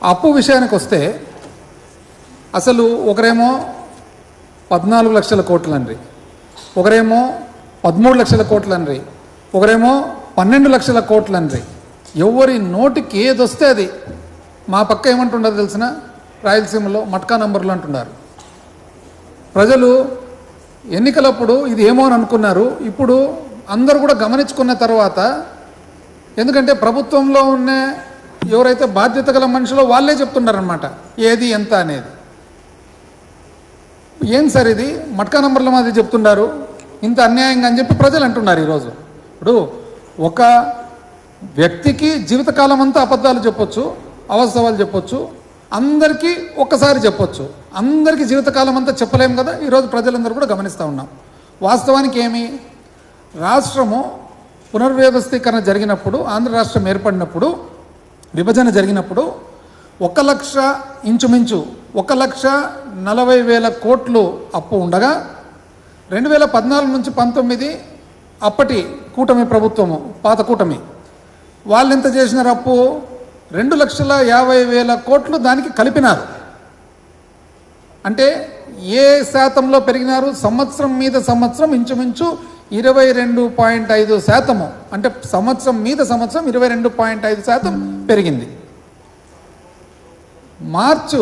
అప్పు విషయానికి వస్తే అసలు ఒకరేమో 14 లక్షల కోట్లనరి, ఒకరేమో 13 లక్షల కోట్లనరి, ఒకరేమో 12 లక్షల కోట్లనరి. ఎవరి నోటికి ఏదొస్తే అది. మా పక్క ఏమంటుండదు తెలిసిన, రాయలసీమలో మట్కా నంబర్లు అంటున్నారు. ప్రజలు ఎన్నికలప్పుడు ఇది ఏమో అని అనుకున్నారు. ఇప్పుడు అందరూ కూడా గమనించుకున్న తర్వాత, ఎందుకంటే ప్రభుత్వంలో ఉన్న ఎవరైతే బాధ్యత గల మనుషులో వాళ్ళే చెప్తున్నారనమాట ఏది ఎంత అనేది. ఏం సార్ ఇది మట్కా నంబర్ల మాది చెప్తున్నారు, ఇంత అన్యాయంగా అని చెప్పి ప్రజలు అంటున్నారు ఈరోజు. ఇప్పుడు ఒక వ్యక్తికి జీవితకాలం అంతా అబద్ధాలు చెప్పొచ్చు, అవాస్తవాలు చెప్పొచ్చు, అందరికీ ఒక్కసారి చెప్పొచ్చు. అందరికీ జీవితకాలం అంతా చెప్పలేము కదా. ఈరోజు ప్రజలందరూ కూడా గమనిస్తూ ఉన్నాం. వాస్తవానికి ఏమి, రాష్ట్రము పునర్వ్యవస్థీకరణ జరిగినప్పుడు, ఆంధ్ర రాష్ట్రం ఏర్పడినప్పుడు, విభజన జరిగినప్పుడు 1,00,000 ఇంచుమించు 1,40,000 కోట్లు అప్పు ఉండగా 2014 నుంచి 19 అప్పటి కూటమి ప్రభుత్వము, పాత కూటమి, వాళ్ళు ఎంత చేసినారు అప్పు? 2,50,000 కోట్లు దానికి కలిపినారు. అంటే ఏ శాతంలో పెరిగినారు? సంవత్సరం మీద సంవత్సరం ఇంచుమించు 22.5%. అంటే సంవత్సరం మీద సంవత్సరం 22.5% పెరిగింది. మార్చు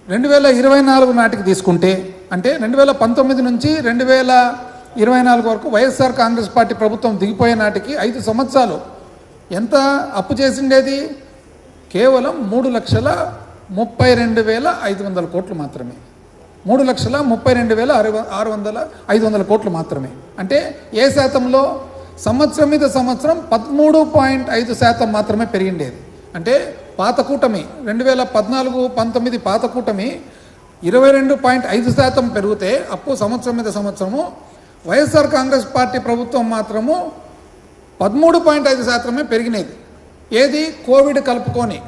2024 నాటికి తీసుకుంటే, అంటే 2019 నుంచి 2024 వరకు వైఎస్ఆర్ కాంగ్రెస్ పార్టీ ప్రభుత్వం దిగిపోయే నాటికి 5 సంవత్సరాలు ఎంత అప్పు చేసిండేది? కేవలం 3,32,500 కోట్లు మాత్రమే. 3,32,500 కోట్లు మాత్రమే. అంటే ఏ శాతంలో? సంవత్సరం మీద సంవత్సరం 13.5% మాత్రమే పెరిగిండేది. అంటే పాత కూటమి 2014-19 పాత కూటమి 22.5% పెరిగితే అప్పు సంవత్సరం మీద సంవత్సరము, వైఎస్ఆర్ కాంగ్రెస్ పార్టీ ప్రభుత్వం మాత్రము 13.5% పెరిగినది. ఏది? కోవిడ్ కలుపుకొని.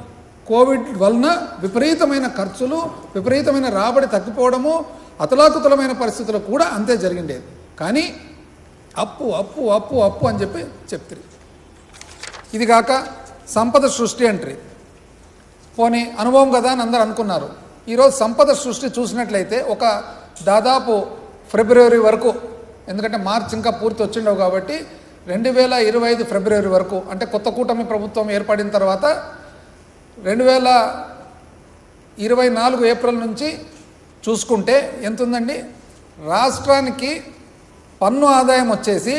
కోవిడ్ వలన విపరీతమైన ఖర్చులు, విపరీతమైన రాబడి తగ్గిపోవడము, అతలాకుతలమైన పరిస్థితులు కూడా అంతే జరిగిండేది. కానీ అప్పు అప్పు అప్పు అప్పు అని చెప్పి చెప్తారు. ఇది కాక సంపద సృష్టి అంటారు. పోనీ అనుభవం కదా అని అందరూ అనుకున్నారు. ఈరోజు సంపద సృష్టి చూసినట్లయితే ఒక దాదాపు ఫిబ్రవరి వరకు, ఎందుకంటే మార్చి ఇంకా పూర్తి వచ్చిండవు కాబట్టి 2025 ఫిబ్రవరి వరకు, అంటే కొత్త కూటమి ప్రభుత్వం ఏర్పడిన తర్వాత 2024 ఏప్రిల్ నుంచి చూసుకుంటే ఎంత ఉందండి? రాష్ట్రానికి పన్ను ఆదాయం వచ్చేసి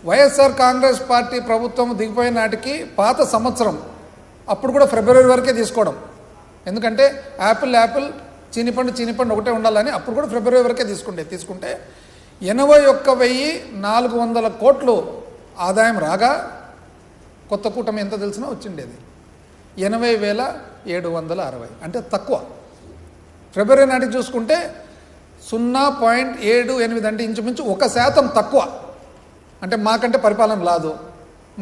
వైఎస్ఆర్ కాంగ్రెస్ పార్టీ ప్రభుత్వం దిగిపోయిన నాటికి పాత సంవత్సరం, అప్పుడు కూడా ఫిబ్రవరి వరకే తీసుకోవడం, ఎందుకంటే యాపిల్ చీనిపండు ఒకటే ఉండాలని అప్పుడు కూడా ఫిబ్రవరి వరకే తీసుకుంటే 81,400 కోట్లు ఆదాయం రాగా కొత్త కూటమి ఎంత తెలిసినా వచ్చిండేది 80,760. అంటే తక్కువ. ఫిబ్రవరి నాటికి చూసుకుంటే 0.78, అంటే ఇంచుమించు 1% తక్కువ. అంటే మాకంటే పరిపాలన రాదు,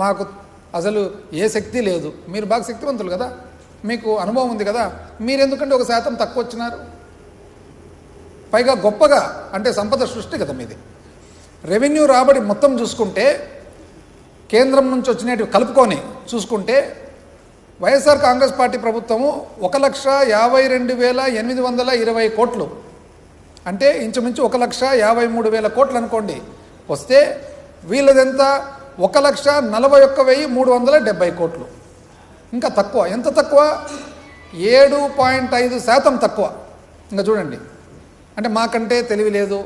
మాకు అసలు ఏ శక్తి లేదు. మీరు బాగా శక్తివంతులు కదా, మీకు అనుభవం ఉంది కదా, మీరు ఎందుకంటే 1% తక్కువ వచ్చినారు? పైగా గొప్పగా, అంటే సంపద సృష్టి కదా మీది. రెవెన్యూ రాబడి మొత్తం చూసుకుంటే, కేంద్రం నుంచి వచ్చినట్టు కలుపుకొని చూసుకుంటే, వైఎస్ఆర్ కాంగ్రెస్ పార్టీ ప్రభుత్వము 1,52,820 కోట్లు, అంటే ఇంచుమించు 1,53,000 కోట్లు అనుకోండి వస్తే, వీళ్ళదెంత? 1,41,370 కోట్లు. ఇంకా తక్కువ. ఎంత తక్కువ? 7.5% తక్కువ. ఇంకా చూడండి. అంటే మాకంటే తెలివి లేదు,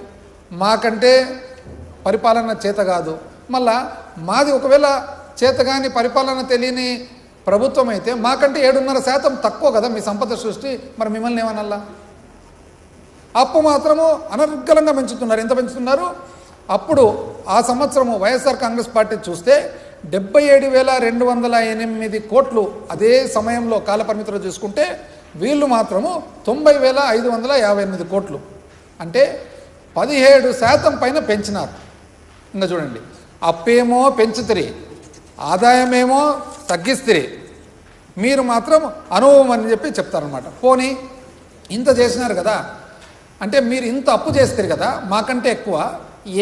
మాకంటే పరిపాలన చేత కాదు. మళ్ళా మాది ఒకవేళ చేతగాని పరిపాలన తెలియని ప్రభుత్వం అయితే మాకంటే 7.5% తక్కువ కదా మీ సంపద సృష్టి. మరి మిమ్మల్ని ఏమనల్లా? అప్పు మాత్రము అనర్గళంగా పెంచుతున్నారు. ఎంత పెంచుతున్నారు? అప్పుడు ఆ సంవత్సరము వైఎస్ఆర్ కాంగ్రెస్ పార్టీ చూస్తే 77,208 కోట్లు. అదే సమయంలో కాలపరిమితిలో చూసుకుంటే వీళ్ళు మాత్రము 90,558 కోట్లు. అంటే 17% పైన పెంచినారు. ఇంకా చూడండి, అప్పేమో పెంచుతిరి, ఆదాయమేమో తగ్గిస్తిరి, మీరు మాత్రం అనుభవం అని చెప్పి చెప్తారనమాట. పోనీ ఇంత చేసినారు కదా, అంటే మీరు ఇంత అప్పు చేస్తారు కదా, మాకంటే ఎక్కువ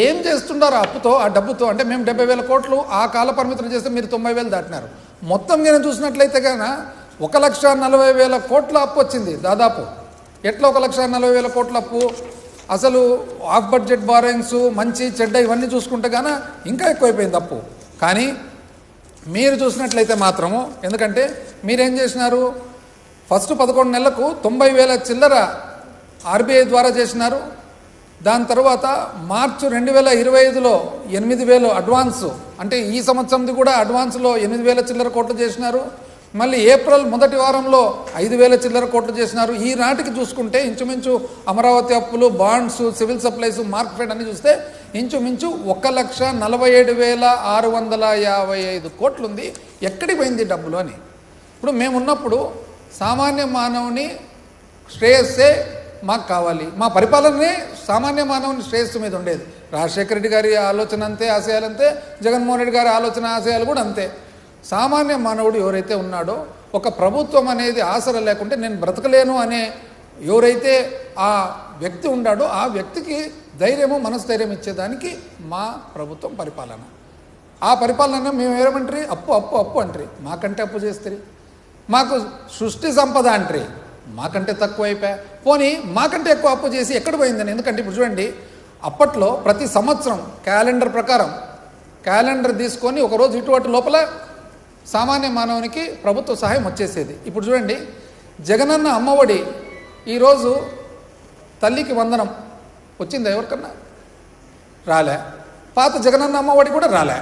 ఏం చేస్తున్నారు ఆ అప్పుతో, ఆ డబ్బుతో? అంటే మేము 70,000 కోట్లు ఆ కాల పరిమితులు చేస్తే మీరు 90,000 దాటినారు. మొత్తం నేను చూసినట్లయితే కనుక 1,40,000 కోట్ల అప్పు వచ్చింది దాదాపు. ఎట్లా 1,40,000 కోట్ల అప్పు? అసలు ఆఫ్ బడ్జెట్ బారోయింగ్స్ మంచి చెడ్డ ఇవన్నీ చూసుకుంటే గానా ఇంకా ఎక్కువైపోయింది అప్పు. కానీ మీరు చూసినట్లయితే మాత్రము, ఎందుకంటే మీరేం చేసినారు, ఫస్ట్ 11 నెలలకు 90,000 చిల్లర ఆర్బీఐ ద్వారా చేసినారు. దాని తర్వాత మార్చి 2025లో 8,000 అడ్వాన్స్, అంటే ఈ సంవత్సరంది కూడా అడ్వాన్స్లో 8,000 చిల్లర కోట్లు చేసినారు. మళ్ళీ ఏప్రిల్ మొదటి వారంలో 5,000 చిల్లర కోట్లు చేసినారు. ఈ నాటికి చూసుకుంటే ఇంచుమించు అమరావతి అప్పులు, బాండ్స్, సివిల్ సప్లైస్, మార్కెట్ అన్ని చూస్తే ఇంచుమించు 1,47,655 కోట్లు ఉంది. ఎక్కడికి పోయింది డబ్బులు అని. ఇప్పుడు మేమున్నప్పుడు సామాన్య మానవుని శ్రేయస్సే మాకు కావాలి, మా పరిపాలనే సామాన్య మానవుని శ్రేయస్సు మీద ఉండేది. రాజశేఖర రెడ్డి గారి ఆలోచన అంతే, ఆశయాలు అంతే, జగన్మోహన్ రెడ్డి గారి ఆలోచన ఆశయాలు కూడా అంతే. సామాన్య మానవుడు ఎవరైతే ఉన్నాడో, ఒక ప్రభుత్వం అనేది ఆసర లేకుంటే నేను బ్రతకలేను అనే ఎవరైతే ఆ వ్యక్తి ఉన్నాడో ఆ వ్యక్తికి ధైర్యము, మనస్థైర్యం ఇచ్చేదానికి మా ప్రభుత్వం పరిపాలన. ఆ పరిపాలన మేము ఏమంటారు, అప్పు అప్పు అప్పు అంటారు. మాకంటే అప్పు చేస్తారు. మాకు సృష్టి సంపద అంటారు, మాకంటే తక్కువ అయిపోయా. పోనీ మాకంటే ఎక్కువ అప్పు చేసి ఎక్కడ పోయిందని. ఎందుకంటే ఇప్పుడు చూడండి, అప్పట్లో ప్రతి సంవత్సరం క్యాలెండర్ ప్రకారం క్యాలెండర్ తీసుకొని ఒకరోజు ఇటువంటి లోపల సామాన్య మానవునికి ప్రభుత్వ సహాయం వచ్చేసేది. ఇప్పుడు చూడండి, జగనన్న అమ్మఒడి ఈరోజు తల్లికి వందనం వచ్చిందా ఎవరికన్నా? రాలే. పాత జగనన్న అమ్మఒడి కూడా రాలే.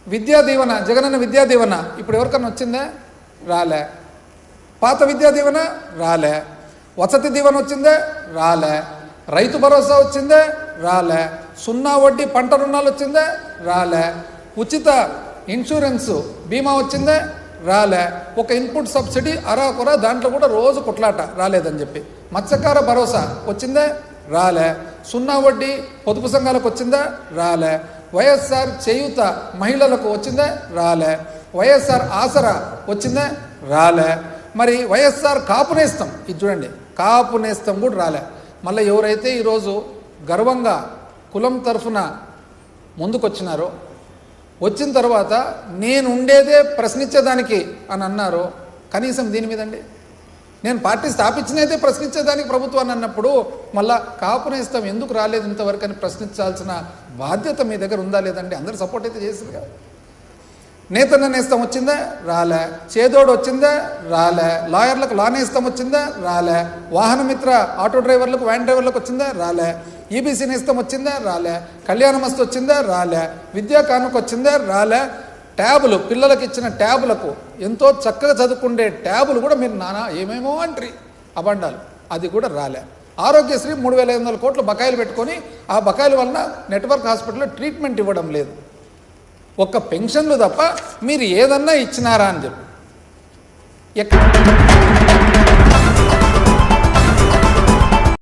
విద్యా దీవెన, జగనన్న విద్యా దీవెన ఇప్పుడు ఎవరికన్నా వచ్చిందా? రాలే. పాత విద్యా దీవెన రాలే. వసతి దీవెన వచ్చిందే? రాలే. రైతు భరోసా వచ్చిందే? రాలే. 0 వడ్డీ పంట రుణాలు వచ్చిందే? రాలే. ఉచిత ఇన్సూరెన్సు బీమా వచ్చిందే? రాలే. ఒక ఇన్పుట్ సబ్సిడీ అరాకొర, దాంట్లో కూడా రోజు కొట్లాట రాలేదని చెప్పి. మత్స్యకార భరోసా వచ్చిందే? రాలే. 0 వడ్డీ పొదుపు సంఘాలకు వచ్చిందా? రాలే. వైఎస్ఆర్ చేయూత మహిళలకు వచ్చిందే? రాలే. వైఎస్ఆర్ ఆసరా వచ్చిందే? రాలే. మరి వైఎస్ఆర్ కాపు నేస్తం, ఇది చూడండి, కాపు నేస్తం కూడా రాలే. మళ్ళీ ఎవరైతే ఈరోజు గర్వంగా కులం తరఫున ముందుకొచ్చినారో, వచ్చిన తర్వాత నేను ఉండేదే ప్రశ్నించేదానికి అని అన్నారో, కనీసం దీని మీదండి నేను పార్టీ స్థాపించినైతే ప్రశ్నించేదానికి ప్రభుత్వాన్ని అన్నప్పుడు మళ్ళా కాపు నేస్తం ఎందుకు రాలేదు ఇంతవరకు అని ప్రశ్నించాల్సిన బాధ్యత మీ దగ్గర ఉందా లేదండి? అందరూ సపోర్ట్ అయితే చేసింది కదా. నేతన్న నేస్తం వచ్చిందా? రాలే. చేదోడు వచ్చిందా? రాలే. లాయర్లకు లా నేస్తం వచ్చిందా? రాలే. వాహన మిత్ర ఆటో డ్రైవర్లకు, వ్యాన్ డ్రైవర్లకు వచ్చిందా? రాలే. ఈబీసీ నేస్తం వచ్చిందా? రాలే. కళ్యాణ మస్తు వచ్చిందా? రాలే. విద్యా కానుక వచ్చిందా? రాలే. ట్యాబులు, పిల్లలకు ఇచ్చిన ట్యాబులకు, ఎంతో చక్కగా చదువుకుండే ట్యాబులు కూడా మీరు నానా ఏమేమో అంటారు అబండాలు, అది కూడా రాలే. ఆరోగ్యశ్రీ 3,500 కోట్లు బకాయిలు పెట్టుకొని ఆ బకాయిల వలన నెట్వర్క్ హాస్పిటల్లో ట్రీట్మెంట్ ఇవ్వడం లేదు. ఒక్క పెన్షన్లు తప్ప మీరు ఏదన్నా ఇచ్చినారా అని చెప్పి ఎక్కడ